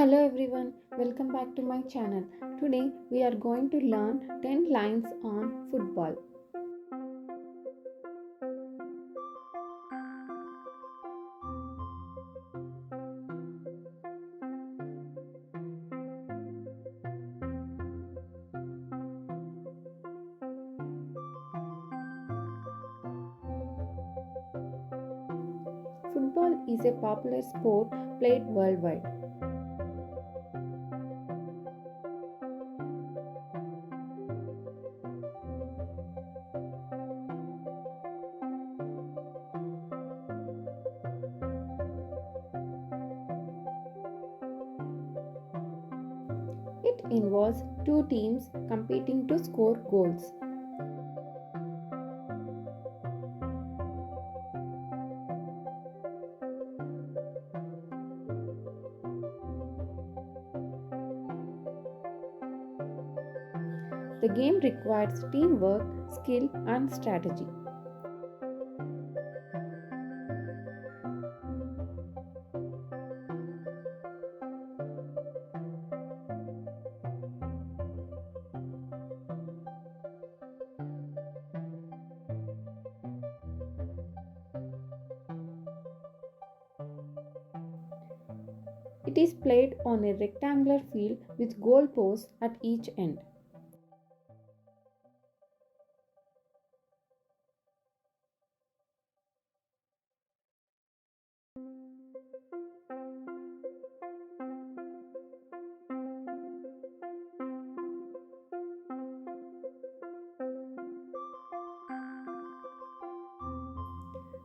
Hello everyone, welcome back to my channel. Today we are going to learn 10 lines on football. Football is a popular sport played worldwide. It involves two teams competing to score goals. The game requires teamwork, skill, and strategy. It is played on a rectangular field with goal posts at each end.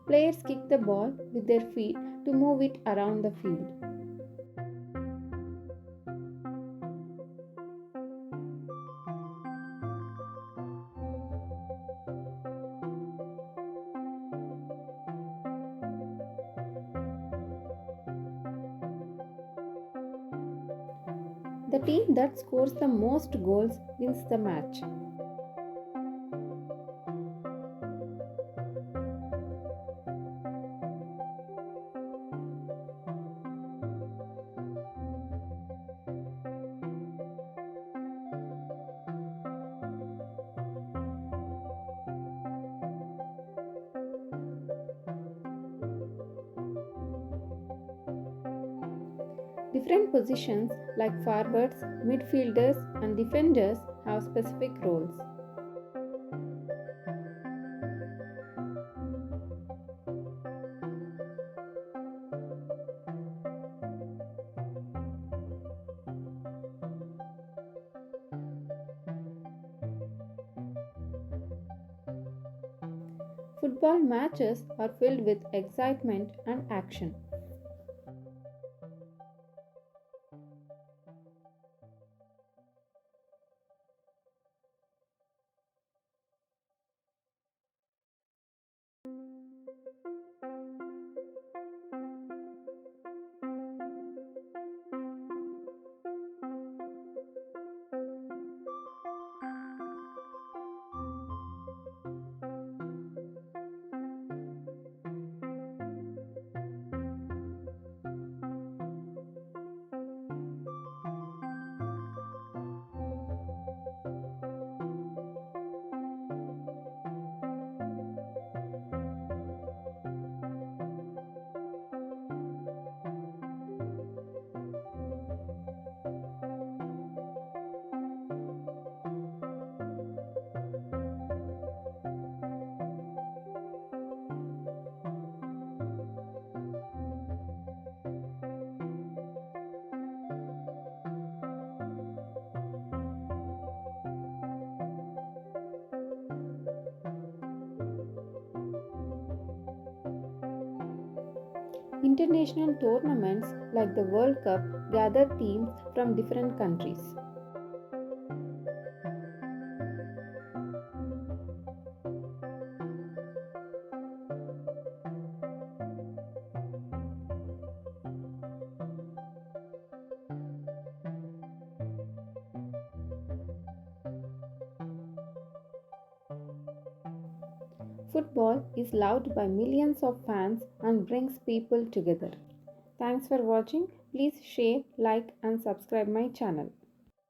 Players kick the ball with their feet to move it around the field. The team that scores the most goals wins the match. Different positions like forwards, midfielders, and defenders have specific roles. Football matches are filled with excitement and action. International tournaments like the World Cup gather teams from different countries. Football is loved by millions of fans and brings people together. Thanks for watching. Please share, like and subscribe my channel.